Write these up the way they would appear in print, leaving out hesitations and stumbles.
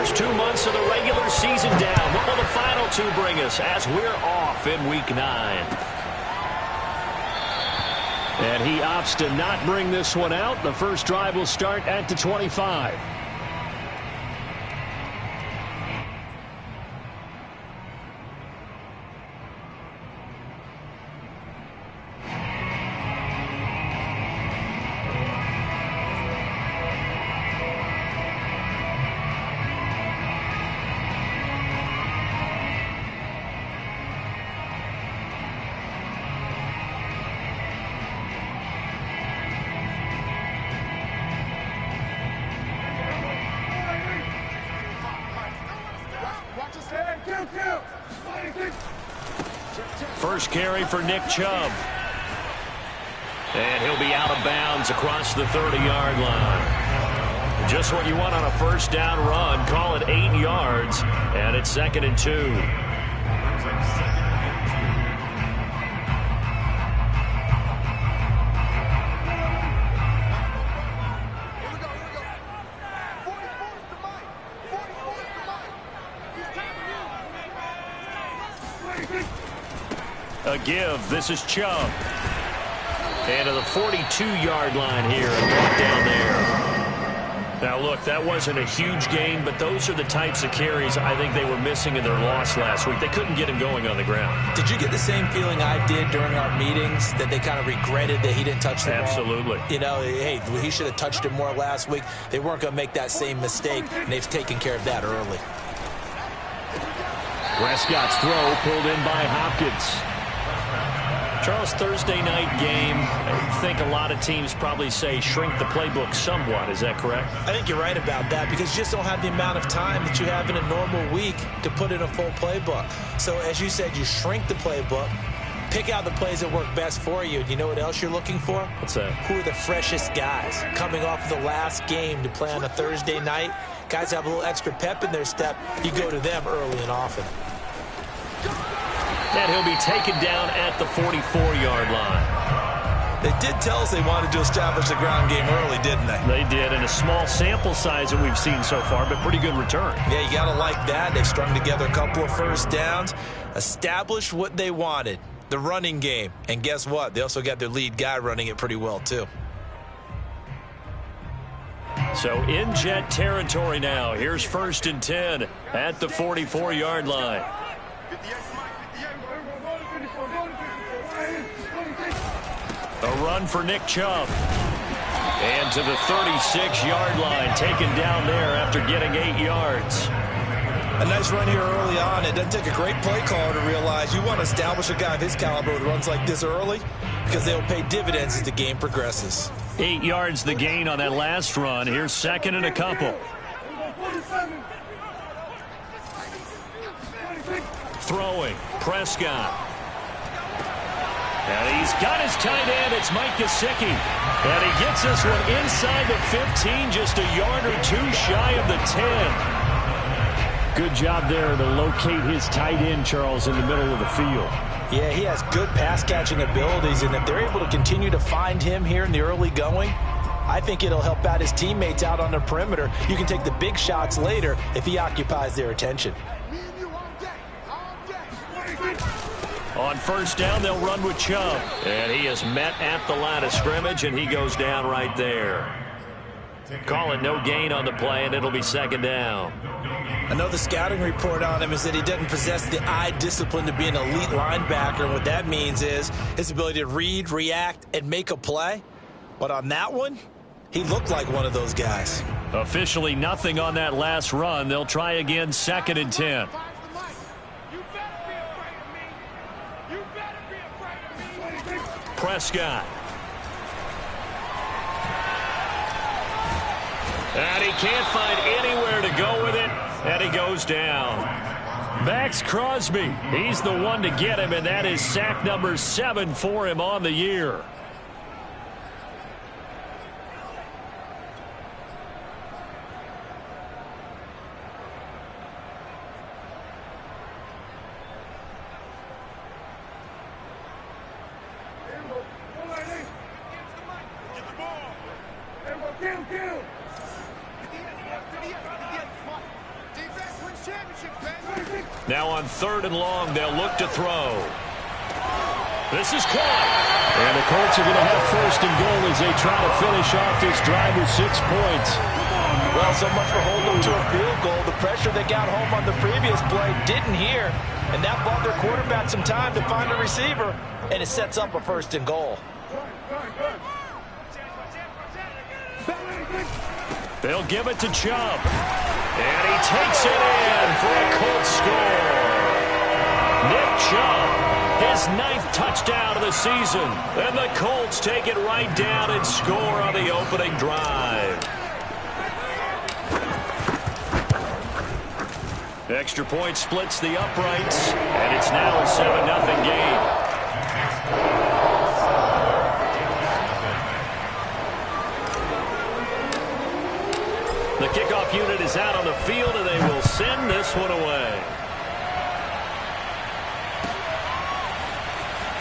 First 2 months of the regular season down. What will the final two bring us as we're off in Week 9? And he opts to not bring this one out. The first drive will start at the 25. First carry for Nick Chubb. And he'll be out of bounds across the 30-yard line. Just what you want on a first down run. Call it 8 yards. And it's 2nd and 2. A give. This is Chubb. And to the 42-yard line here and brought down there. Now, look, that wasn't a huge gain, but those are the types of carries I think they were missing in their loss last week. They couldn't get him going on the ground. Did you get the same feeling I did during our meetings, that they kind of regretted that he didn't touch the ball? Absolutely. You know, hey, he should have touched it more last week. They weren't going to make that same mistake, and they've taken care of that early. Prescott's throw pulled in by Hopkins. Charles, Thursday night game, I think a lot of teams probably say shrink the playbook somewhat. Is that correct? I think you're right about that, because you just don't have the amount of time that you have in a normal week to put in a full playbook. So, as you said, you shrink the playbook, pick out the plays that work best for you. You know what else you're looking for? What's that? Who are the freshest guys coming off the last game to play on a Thursday night? Guys have a little extra pep in their step. You go to them early and often. And he'll be taken down at the 44-yard line. They did tell us they wanted to establish the ground game early, didn't they? They did, in a small sample size that we've seen so far, but pretty good return. Yeah, you got to like that. They've strung together a couple of first downs, established what they wanted, the running game. And guess what? They also got their lead guy running it pretty well, too. So in Jet territory now. Here's 1st and 10 at the 44-yard line. A run for Nick Chubb. And to the 36-yard line, taken down there after getting 8 yards. A nice run here early on. It doesn't take a great play caller to realize you want to establish a guy of his caliber with runs like this early, because they'll pay dividends as the game progresses. 8 yards the gain on that last run. Here's 2nd and a couple. Throwing, Prescott. And he's got his tight end. It's Mike Gesicki. And he gets this one inside the 15, just a yard or two shy of the 10. Good job there to locate his tight end, Charles, in the middle of the field. Yeah, he has good pass-catching abilities, and if they're able to continue to find him here in the early going, I think it'll help out his teammates out on the perimeter. You can take the big shots later if he occupies their attention. On first down, they'll run with Chubb. And he is met at the line of scrimmage, and he goes down right there. Call it no gain on the play, and it'll be 2nd down. I know the scouting report on him is that he doesn't possess the eye discipline to be an elite linebacker. And what that means is his ability to read, react, and make a play. But on that one, he looked like one of those guys. Officially nothing on that last run. They'll try again, 2nd and 10. Prescott. And he can't find anywhere to go with it, and he goes down. Max Crosby, he's the one to get him, and that is sack number 7 for him on the year. Now on 3rd and long, they'll look to throw. This is caught. And the Colts are going to have 1st and goal as they try to finish off this drive with 6 points. Well, so much for holding them to a field goal. The pressure they got home on the previous play didn't hear, and that bought their quarterback some time to find a receiver, and it sets up a 1st and goal. They'll give it to Chubb. And he takes it in for a Colts score. Nick Chubb, his 9th touchdown of the season. And the Colts take it right down and score on the opening drive. Extra point splits the uprights, and it's now a 7-0 game. The kickoff unit is out on the field, and they will send this one away.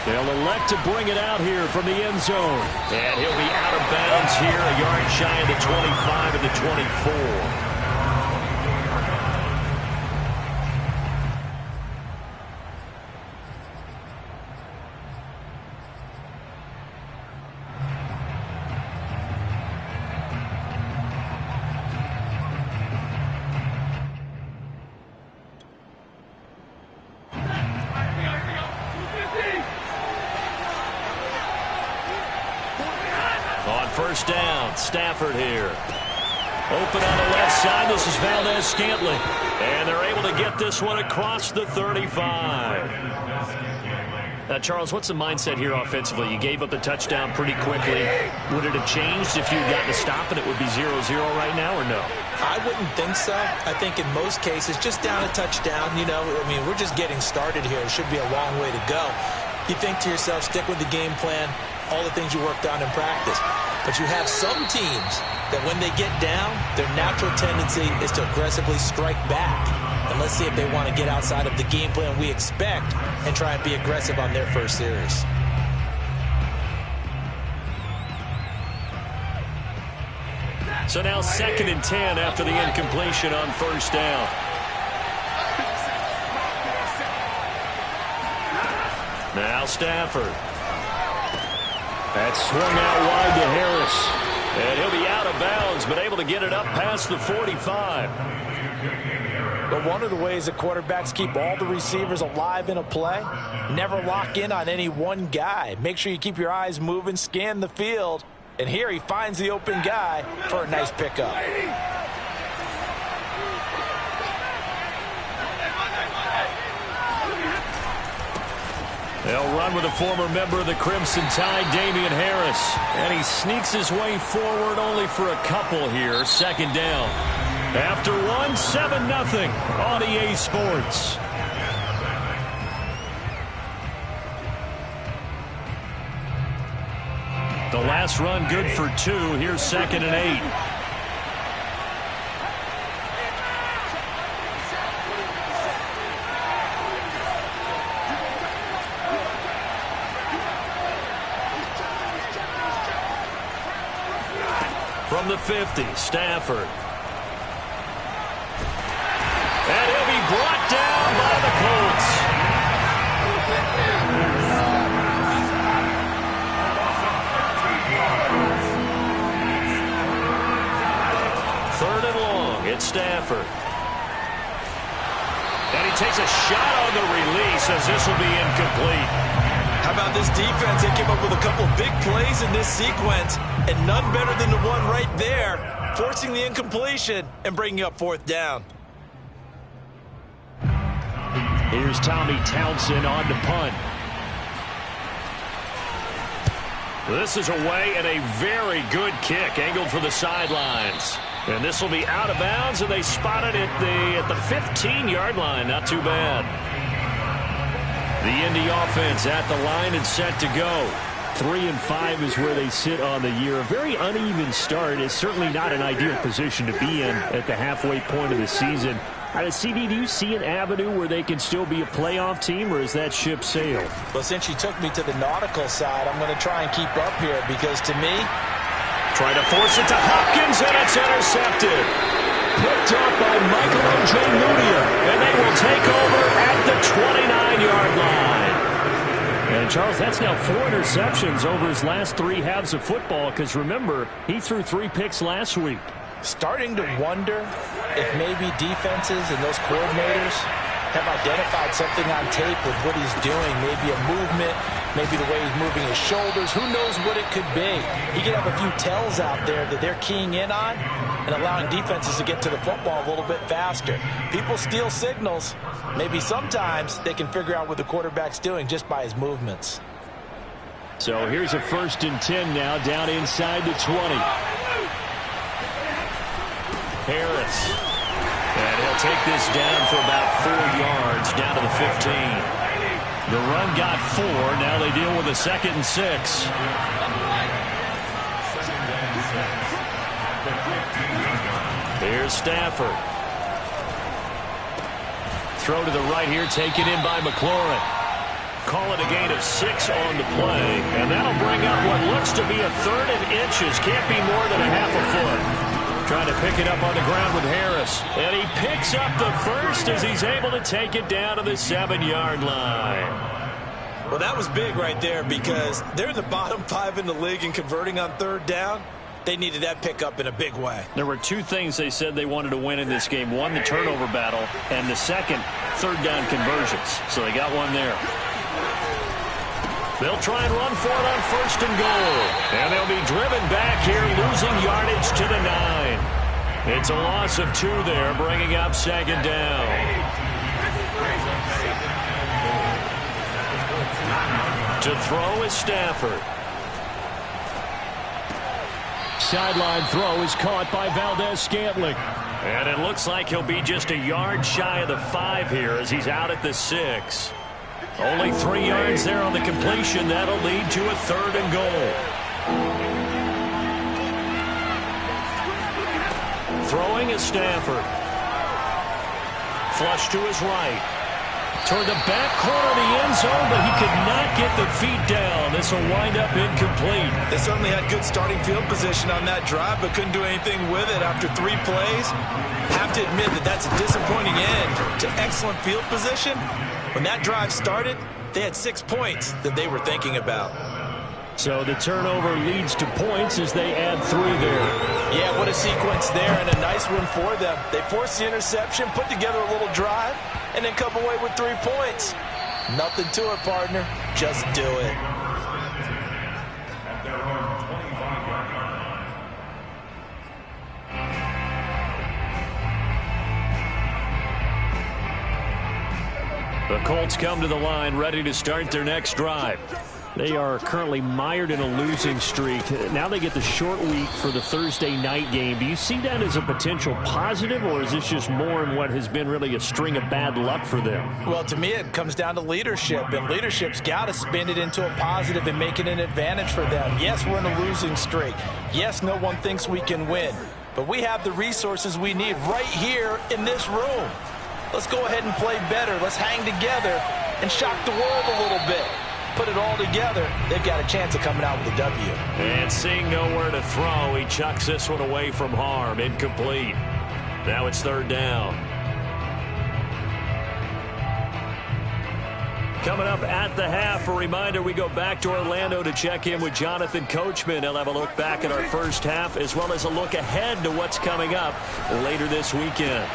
They'll elect to bring it out here from the end zone. And he'll be out of bounds here, a yard shy of the 25 and the 24. First down, Stafford here. Open on the left side. This is Valdez-Scantling. And they're able to get this one across the 35. Now, Charles, what's the mindset here offensively? You gave up the touchdown pretty quickly. Would it have changed if you had gotten a stop and it would be 0-0 right now, or no? I wouldn't think so. I think in most cases, just down a touchdown, you know, I mean, we're just getting started here. It should be a long way to go. You think to yourself, stick with the game plan, all the things you worked on in practice. But you have some teams that when they get down, their natural tendency is to aggressively strike back. And let's see if they want to get outside of the game plan we expect and try and be aggressive on their first series. So now 2nd and 10 after the incompletion on 1st down. Now Stafford. That's swung out wide to Harris. And he'll be out of bounds, but able to get it up past the 45. But one of the ways that quarterbacks keep all the receivers alive in a play, never lock in on any one guy. Make sure you keep your eyes moving, scan the field. And here he finds the open guy for a nice pickup. They'll run with a former member of the Crimson Tide, Damian Harris. And he sneaks his way forward only for a couple here. 2nd down. After 7-0 on EA Sports. The last run good for 2. Here's 2nd and 8. From the 50, Stafford. And he'll be brought down by the Colts. Third and long, it's Stafford. And he takes a shot on the release as this will be incomplete. How about this defense? They came up with a couple of big plays in this sequence, and none better than the one right there, forcing the incompletion and bringing up 4th down. Here's Tommy Townsend on to punt. This is away and a very good kick, angled for the sidelines. And this will be out of bounds, and they spot it at the 15-yard line. Not too bad. The Indy offense at the line and set to go. 3-5 is where they sit on the year. A very uneven start. Is certainly not an ideal position to be in at the halfway point of the season. CD, do you see an avenue where they can still be a playoff team, or is that ship sailed? Well, since you took me to the nautical side, I'm going to try and keep up here because to me, trying to force it to Hopkins, and it's intercepted. Picked up by Michael Ojemudia, and they will take over at the 29-yard line. And, Charles, that's now 4 interceptions over his last 3 halves of football because, remember, he threw 3 picks last week. Starting to wonder if maybe defenses and those coordinators have identified something on tape with what he's doing. Maybe a movement, maybe the way he's moving his shoulders. Who knows what it could be? He could have a few tells out there that they're keying in on and allowing defenses to get to the football a little bit faster. People steal signals. Maybe sometimes they can figure out what the quarterback's doing just by his movements. So here's a 1st and 10 now, down inside the 20. Harris. And he'll take this down for about 4 yards, down to the 15. The run got 4. Now they deal with a 2nd and 6. Here's Stafford. Throw to the right here, taken in by McLaurin. Call it a gain of 6 on the play. And that'll bring up what looks to be a 3rd and inches. Can't be more than a half a foot. Trying to pick it up on the ground with Harris. And he picks up the 1st as he's able to take it down to the 7-yard line. Well, that was big right there because they're in the bottom 5 in the league and converting on 3rd down. They needed that pickup in a big way. There were 2 things they said they wanted to win in this game. One, the turnover battle, and the second, 3rd down conversions. So they got one there. They'll try and run for it on 1st and goal. And they'll be driven back here, losing yardage to the 9. It's a loss of 2 there, bringing up 2nd down. To throw is Stafford. Sideline throw is caught by Valdez-Scantling. And it looks like he'll be just a yard shy of the 5 here as he's out at the 6. Only 3 yards there on the completion. That'll lead to a 3rd and goal. Throwing is Stafford. Flush to his right. Toward the back corner of the end zone, but he could not get the feet down. This will wind up incomplete. They certainly had good starting field position on that drive, but couldn't do anything with it after 3 plays. Have to admit that that's a disappointing end to excellent field position. When that drive started, they had 6 points that they were thinking about. So the turnover leads to points as they add 3 there. Yeah, what a sequence there and a nice one for them. They forced the interception, put together a little drive, and then come away with 3 points. Nothing to it, partner. Just do it. The Colts come to the line ready to start their next drive. They are currently mired in a losing streak. Now they get the short week for the Thursday night game. Do you see that as a potential positive, or is this just more in what has been really a string of bad luck for them? Well, to me, it comes down to leadership, and leadership's got to spin it into a positive and make it an advantage for them. Yes, we're in a losing streak. Yes, no one thinks we can win, but we have the resources we need right here in this room. Let's go ahead and play better. Let's hang together and shock the world a little bit. Put it all together, they've got a chance of coming out with a W. And seeing nowhere to throw, he chucks this one away from harm. Incomplete. Now it's 3rd down. Coming up at the half, a reminder, we go back to Orlando to check in with Jonathan Coachman. He'll have a look back at our first half as well as a look ahead to what's coming up later this weekend.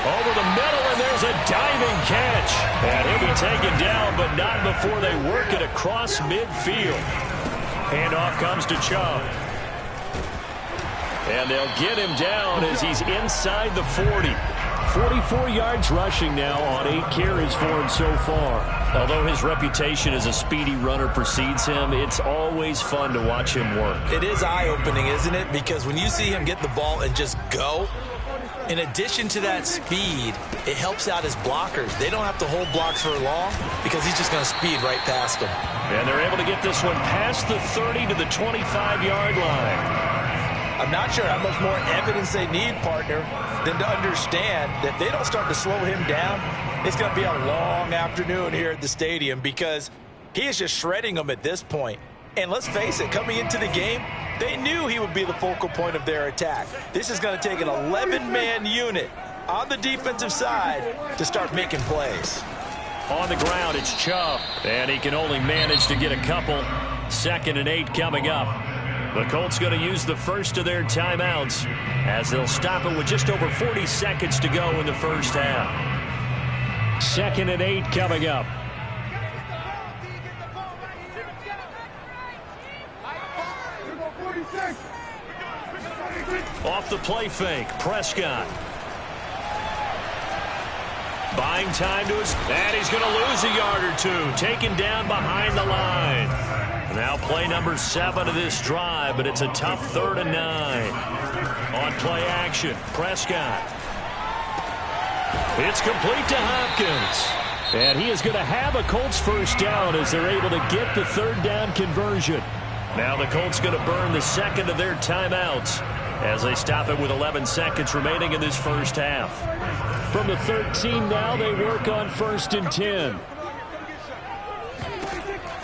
Over the middle, and there's a diving catch. And he'll be taken down, but not before they work it across midfield. Handoff comes to Chubb. And they'll get him down as he's inside the 40. 44 yards rushing now on 8 carries for him so far. Although his reputation as a speedy runner precedes him, it's always fun to watch him work. It is eye-opening, isn't it? Because when you see him get the ball and just go, in addition to that speed, it helps out his blockers. They don't have to hold blocks for long because he's just going to speed right past them. And they're able to get this one past the 30 to the 25-yard line. I'm not sure how much more evidence they need, partner, than to understand that if they don't start to slow him down, it's going to be a long afternoon here at the stadium because he is just shredding them at this point. And let's face it, coming into the game, They knew he would be the focal point of their attack. This is going to take an 11-man unit on the defensive side to start making plays. On the ground, it's Chubb, and he can only manage to get a couple. 2nd and 8 coming up. The Colts going to use the first of their timeouts as they'll stop it with just over 40 seconds to go in the first half. 2nd and 8 coming up. Off the play fake, Prescott. Buying time to his, and he's going to lose a yard or two. Taken down behind the line. Now play number 7 of this drive, but it's a tough 3rd and 9. On play action, Prescott. It's complete to Hopkins. And he is going to have a Colts first down as they're able to get the 3rd down conversion. Now the Colts going to burn the 2nd of their timeouts as they stop it with 11 seconds remaining in this first half. From the 13 now, they work on 1st and 10.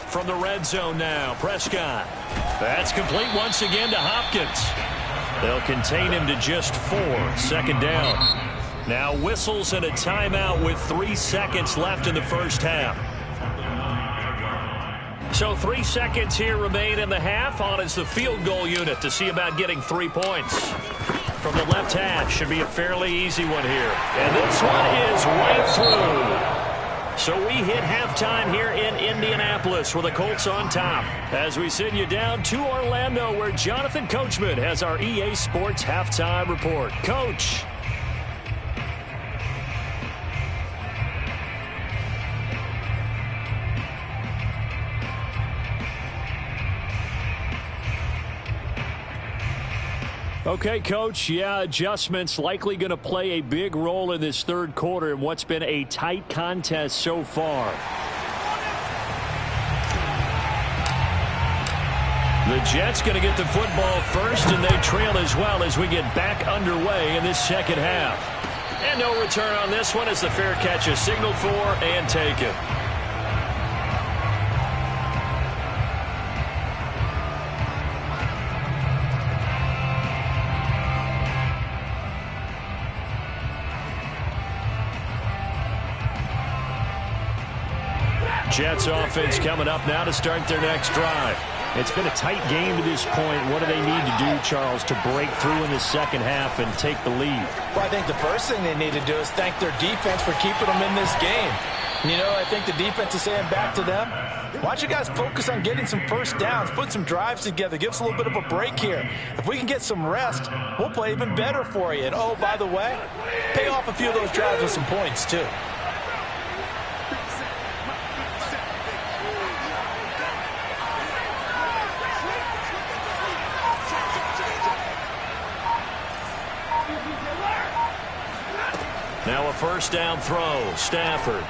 From the red zone now, Prescott. That's complete once again to Hopkins. They'll contain him to just 4. 2nd down. Now whistles and a timeout with 3 seconds left in the first half. So 3 seconds here remain in the half. On is the field goal unit to see about getting 3 points. From the left hash, should be a fairly easy one here. And this one is right through. So we hit halftime here in Indianapolis with the Colts on top. As we send you down to Orlando where Jonathan Coachman has our EA Sports halftime report. Coach. Okay, Coach, yeah, adjustments likely going to play a big role in this 3rd quarter in what's been a tight contest so far. The Jets going to get the football first, and they trail as well as we get back underway in this 2nd half. And no return on this one as the fair catch is signaled for and taken. Jets offense coming up now to start their next drive. It's been a tight game to this point. What do they need to do, Charles, to break through in the 2nd half and take the lead? Well, I think the first thing they need to do is thank their defense for keeping them in this game. You know, I think the defense is saying back to them, why don't you guys focus on getting some first downs, put some drives together, give us a little bit of a break here. If we can get some rest, we'll play even better for you. And, oh, by the way, pay off a few of those drives with some points, too. Now a first down throw. Stafford.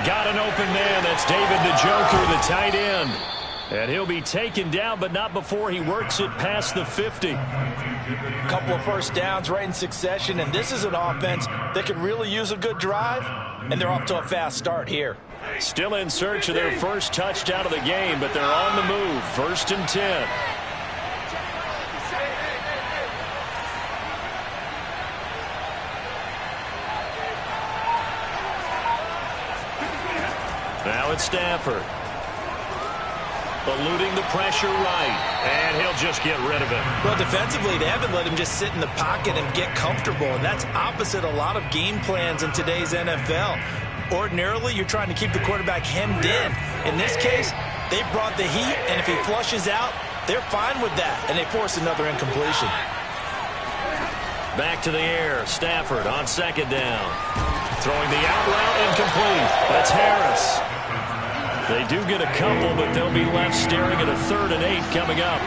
Got an open man. That's David Njoku, the tight end. And he'll be taken down, but not before he works it past the 50. Couple of first downs right in succession, and this is an offense that could really use a good drive, and they're off to a fast start here. Still in search of their first touchdown of the game, but they're on the move. 1st and 10. Now it's Stafford. Eluding the pressure right. And he'll just get rid of it. Well, defensively, they haven't let him just sit in the pocket and get comfortable. And that's opposite a lot of game plans in today's NFL. Ordinarily, you're trying to keep the quarterback hemmed in. In this case, they brought the heat, and if he flushes out, they're fine with that. And they force another incompletion. Back to the air. Stafford on 2nd down. Throwing the out route incomplete. That's Harris. They do get a couple, but they'll be left staring at a 3rd and 8 coming up.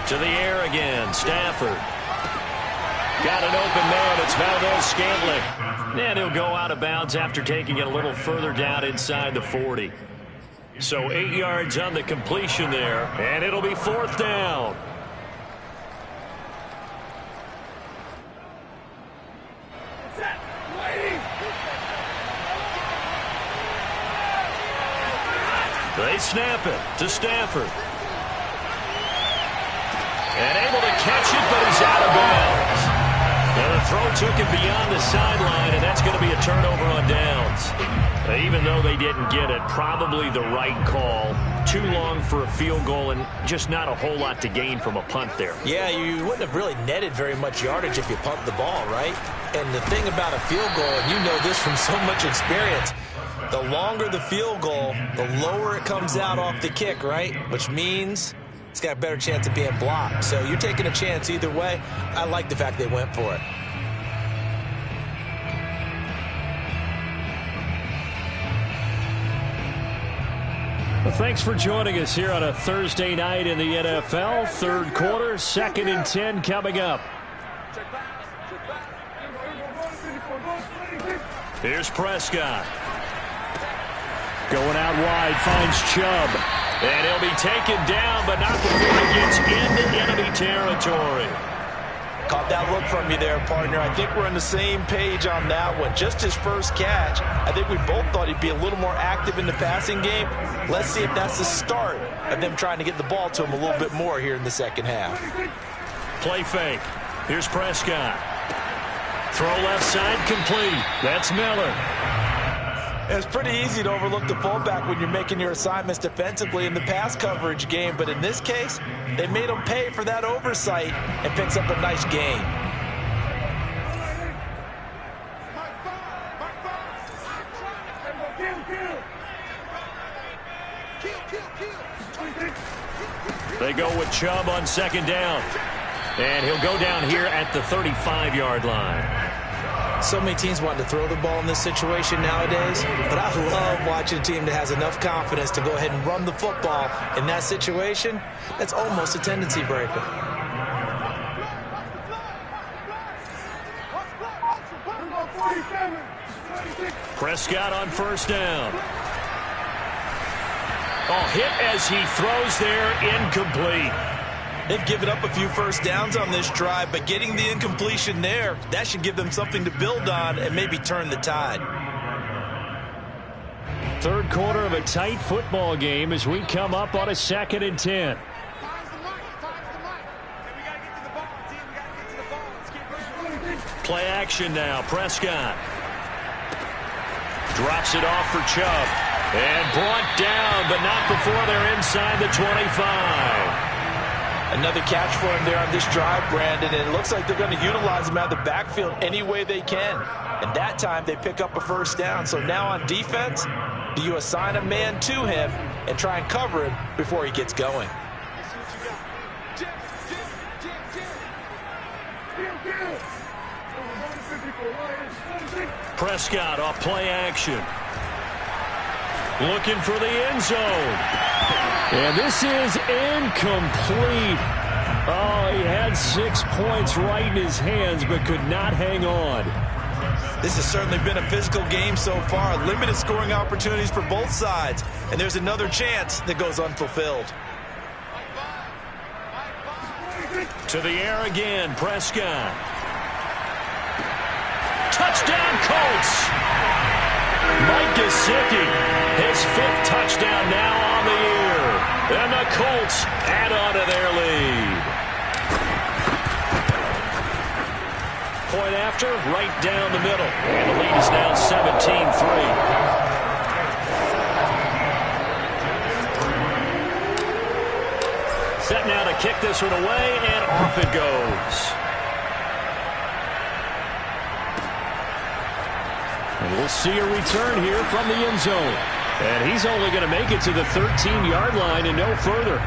To the air again. Stafford. Got an open man. It's Valdez-Scantling. And he'll go out of bounds after taking it a little further down inside the 40. So 8 yards on the completion there, and it'll be 4th down. They snap it to Stafford. And able to catch it, but he's out of bounds. And the throw took him beyond the sideline, and that's going to be a turnover on downs. Even though they didn't get it, probably the right call. Too long for a field goal and just not a whole lot to gain from a punt there. Yeah, you wouldn't have really netted very much yardage if you pumped the ball, right? And the thing about a field goal, and you know this from so much experience, the longer the field goal, the lower it comes out off the kick, right? Which means it's got a better chance of being blocked. So you're taking a chance either way. I like the fact they went for it. Well, thanks for joining us here on a Thursday night in the NFL. Third quarter, 2nd and 10 coming up. Here's Prescott. Going out wide, finds Chubb. And he'll be taken down, but not before he gets into enemy territory. Caught that look from you there, partner. I think we're on the same page on that one. Just his first catch. I think we both thought he'd be a little more active in the passing game. Let's see if that's the start of them trying to get the ball to him a little bit more here in the second half. Play fake. Here's Prescott. Throw left side complete. That's Miller. It's pretty easy to overlook the fullback when you're making your assignments defensively in the pass coverage game, but in this case, they made him pay for that oversight and picks up a nice gain. They go with Chubb on 2nd down. And he'll go down here at the 35-yard line. So many teams want to throw the ball in this situation nowadays, but I love watching a team that has enough confidence to go ahead and run the football in that situation. That's almost a tendency breaker. Prescott on 1st down. Oh, hit as he throws there, incomplete. They've given up a few first downs on this drive, but getting the incompletion there, that should give them something to build on and maybe turn the tide. Third quarter of a tight football game as we come up on a 2nd and 10. Play action now. Prescott drops it off for Chubb. And brought down, but not before they're inside the 25. Another catch for him there on this drive, Brandon, and it looks like they're going to utilize him out of the backfield any way they can. And that time they pick up a first down. So now on defense, do you assign a man to him and try and cover him before he gets going? Prescott off play action. Looking for the end zone. And this is incomplete. Oh, he had 6 points right in his hands, but could not hang on. This has certainly been a physical game so far. Limited scoring opportunities for both sides. And there's another chance that goes unfulfilled. To the air again, Prescott. Touchdown, Colts. Mike Gesicki, his 5th touchdown now on the year. And the Colts add on to their lead. Point after, right down the middle. And the lead is now 17-3. Set now to kick this one away, and off it goes. And we'll see a return here from the end zone. And he's only going to make it to the 13-yard line and no further.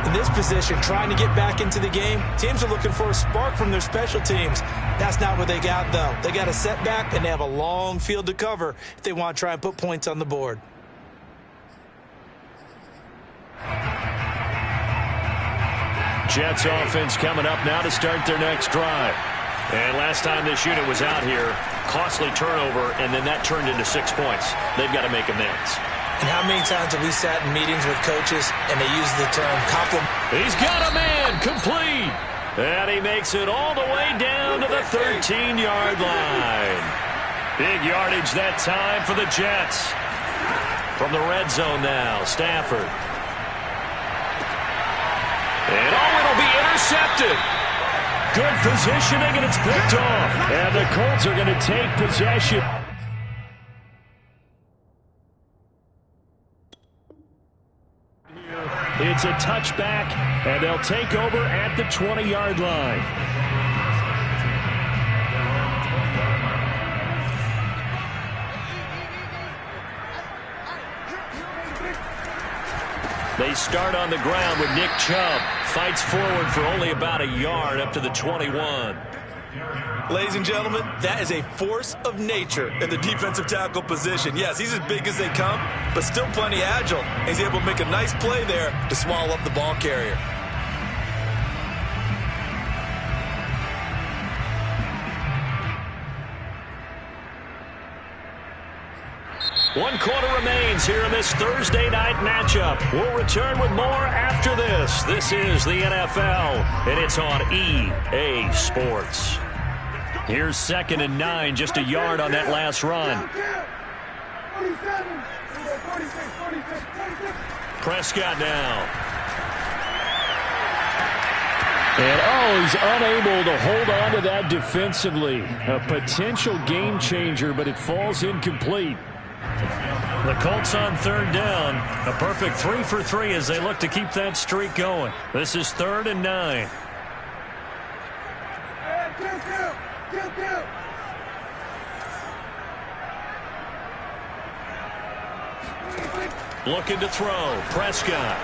In this position, trying to get back into the game, teams are looking for a spark from their special teams. That's not what they got, though. They got a setback, and they have a long field to cover if they want to try and put points on the board. Jets offense coming up now to start their next drive. And last time this unit was out here, costly turnover, and then that turned into 6 points. They've got to make amends. And how many times have we sat in meetings with coaches and they use the term compliment? He's got a man, complete. And he makes it all the way down to the 13-yard line. Big yardage that time for the Jets. From the red zone now, Stafford. And it'll be intercepted. Good positioning, and it's picked off. And the Colts are going to take possession. It's a touchback, and they'll take over at the 20-yard line. They start on the ground with Nick Chubb. Fights forward for only about a yard up to the 21. Ladies and gentlemen, that is a force of nature in the defensive tackle position. Yes, he's as big as they come, but still plenty agile. He's able to make a nice play there to swallow up the ball carrier. One quarter remains here in this Thursday night matchup. We'll return with more after this. This is the NFL, and it's on EA Sports. Here's 2nd and 9, just a yard on that last run. Prescott now. And he's unable to hold on to that defensively. A potential game changer, but it falls incomplete. The Colts on 3rd down. A perfect 3 for 3 as they look to keep that streak going. This is 3rd and 9. Looking to throw. Prescott.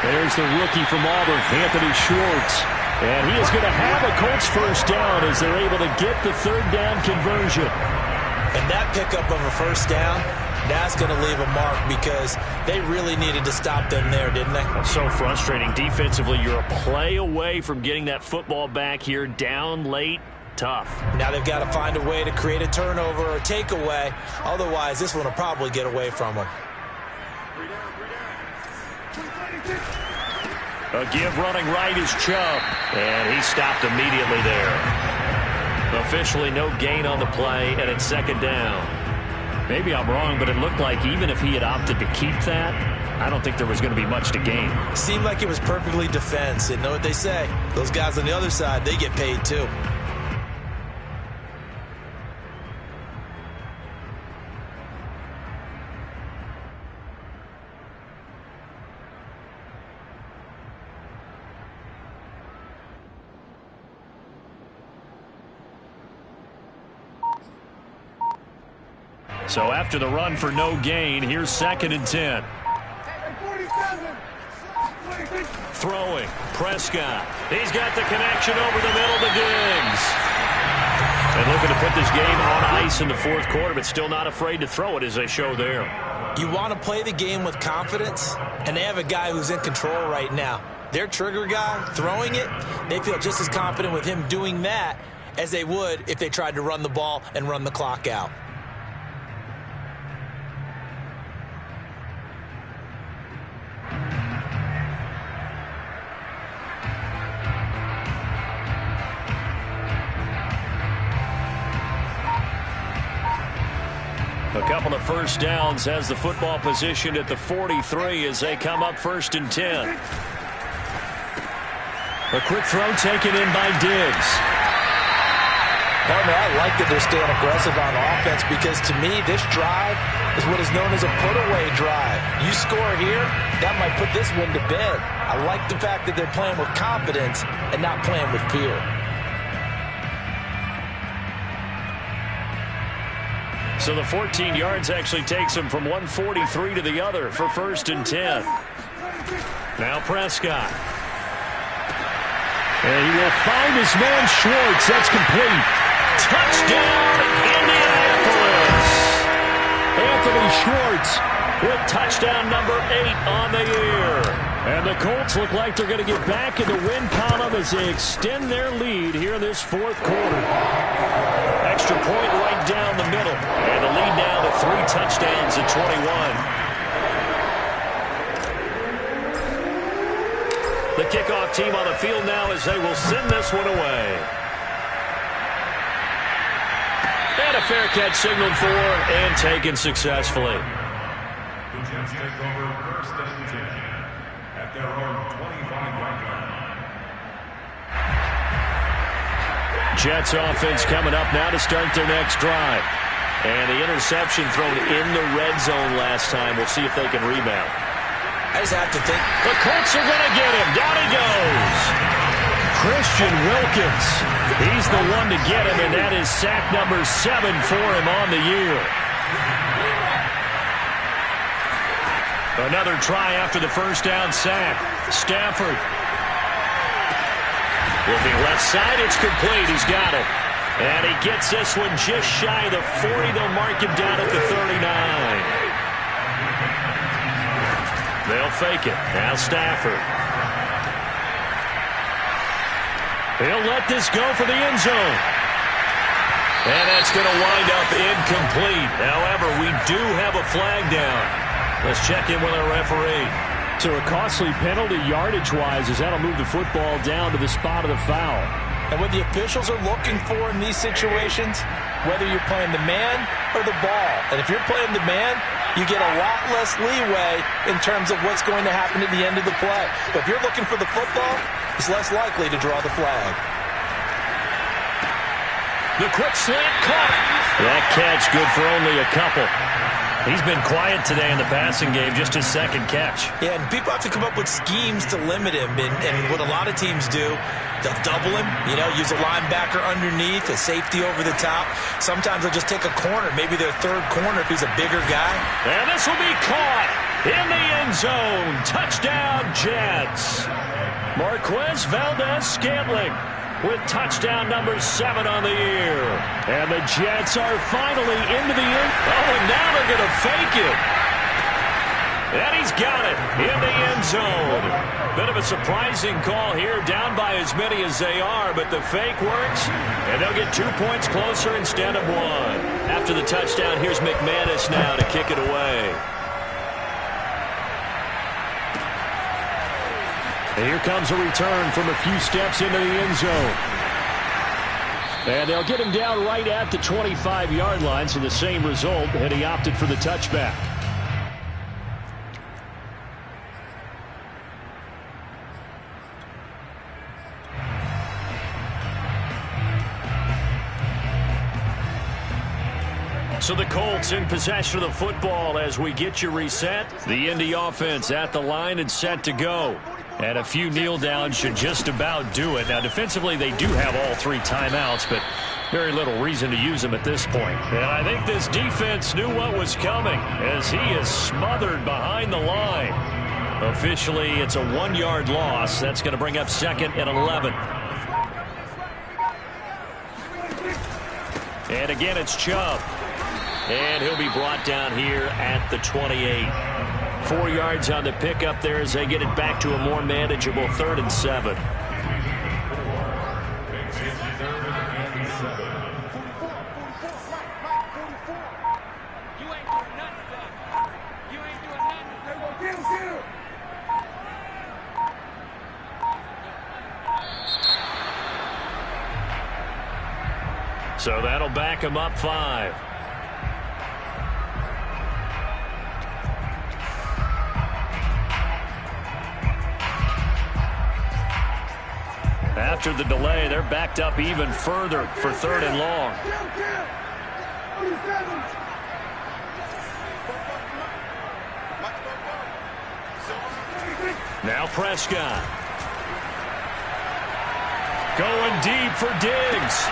There's the rookie from Auburn, Anthony Schwartz. And he is going to have a Colts first down as they're able to get the 3rd down conversion. And that pickup of a first down, that's going to leave a mark because they really needed to stop them there, didn't they? So frustrating. Defensively, you're a play away from getting that football back here down late. Tough. Now they've got to find a way to create a turnover or takeaway. Otherwise, this one will probably get away from them. A give running right is Chubb. And he stopped immediately there. Officially no gain on the play, and it's 2nd down. Maybe I'm wrong, but it looked like even if he had opted to keep that, I don't think there was going to be much to gain. Seemed like it was perfectly defense. And know what they say? Those guys on the other side, they get paid too. So after the run for no gain, here's 2nd and 10. Throwing. Prescott. He's got the connection over the middle to Diggs. And looking to put this game on ice in the 4th quarter, but still not afraid to throw it as they show there. You want to play the game with confidence, and they have a guy who's in control right now. Their trigger guy throwing it, they feel just as confident with him doing that as they would if they tried to run the ball and run the clock out. A couple of first downs has the football positioned at the 43 as they come up 1st and 10. A quick throw taken in by Diggs. Partner, I like that they're staying aggressive on offense because to me this drive is what is known as a put-away drive. You score here, that might put this one to bed. I like the fact that they're playing with confidence and not playing with fear. So the 14 yards actually takes him from 143 to the other for 1st and 10. Now Prescott. And he will find his man Schwartz. That's complete. Touchdown, Indianapolis. Anthony Schwartz with touchdown number 8 on the year. And the Colts look like they're going to get back in the win column as they extend their lead here in this 4th quarter. Extra point right down the middle. And the lead now to 3 touchdowns at 21. The kickoff team on the field now as they will send this one away. And a fair catch signaled for and taken successfully. The Jets take over first and 10 at their own 25-yard line. Jets offense coming up now to start their next drive. And the interception thrown in the red zone last time. We'll see if they can rebound. I just have to think. The Colts are going to get him. Down he goes. Christian Wilkins. He's the one to get him, and that is sack number 7 for him on the year. Another try after the first down sack. Stafford. Looking left side, it's complete. He's got it. And he gets this one just shy of the 40. They'll mark him down at the 39. They'll fake it. Now Stafford. He'll let this go for the end zone. And that's going to wind up incomplete. However, we do have a flag down. Let's check in with our referee. So a costly penalty yardage-wise as that'll move the football down to the spot of the foul. And what the officials are looking for in these situations, whether you're playing the man or the ball. And if you're playing the man, you get a lot less leeway in terms of what's going to happen at the end of the play. But if you're looking for the football, it's less likely to draw the flag. The quick slant caught. That catch good for only a couple. He's been quiet today in the passing game, just his second catch. Yeah, and people have to come up with schemes to limit him. And what a lot of teams do, they'll double him, use a linebacker underneath, a safety over the top. Sometimes they'll just take a corner, maybe their third corner if he's a bigger guy. And this will be caught in the end zone. Touchdown, Jets. Marquez Valdez-Scantling with touchdown number 7 on the year. And the Jets are finally into the end. Oh, and now they're going to fake it. And he's got it in the end zone. Bit of a surprising call here, down by as many as they are, but the fake works, and they'll get 2 points closer instead of 1. After the touchdown, here's McManus now to kick it away. And here comes a return from a few steps into the end zone. And they'll get him down right at the 25-yard line, so the same result, and he opted for the touchback. So the Colts in possession of the football as we get you reset. The Indy offense at the line and set to go. And a few kneel downs should just about do it. Now, defensively, they do have all 3 timeouts, but very little reason to use them at this point. And I think this defense knew what was coming as he is smothered behind the line. Officially, it's a 1-yard loss. That's going to bring up 2nd and 11. And again, it's Chubb. And he'll be brought down here at the 28. 4 yards on the pickup there as they get it back to a more manageable 3rd and 7. So that'll back him up 5. After the delay, they're backed up even further for 3rd and long. Now Prescott. Going deep for Diggs.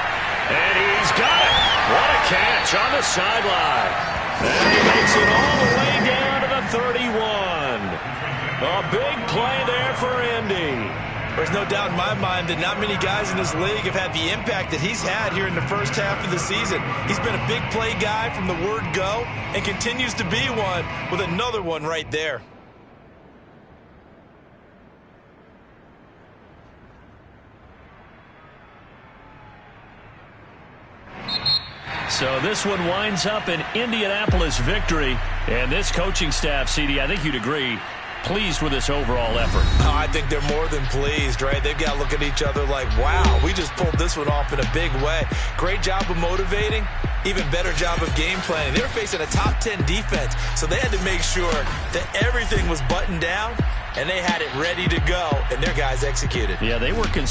And he's got it. What a catch on the sideline. And he makes it all the way down to the 31. A big play there for Indy. There's no doubt in my mind that not many guys in this league have had the impact that he's had here in the first half of the season. He's been a big play guy from the word go and continues to be one with another one right there. So this one winds up an Indianapolis victory. And this coaching staff, CD, I think you'd agree, pleased with this overall effort. Oh, I think they're more than pleased, right? They've got to look at each other like, wow, we just pulled this one off in a big way. Great job of motivating. Even better job of game planning. They were facing a top 10 defense, so they had to make sure that everything was buttoned down, and they had it ready to go, and their guys executed. Yeah, they were concerned.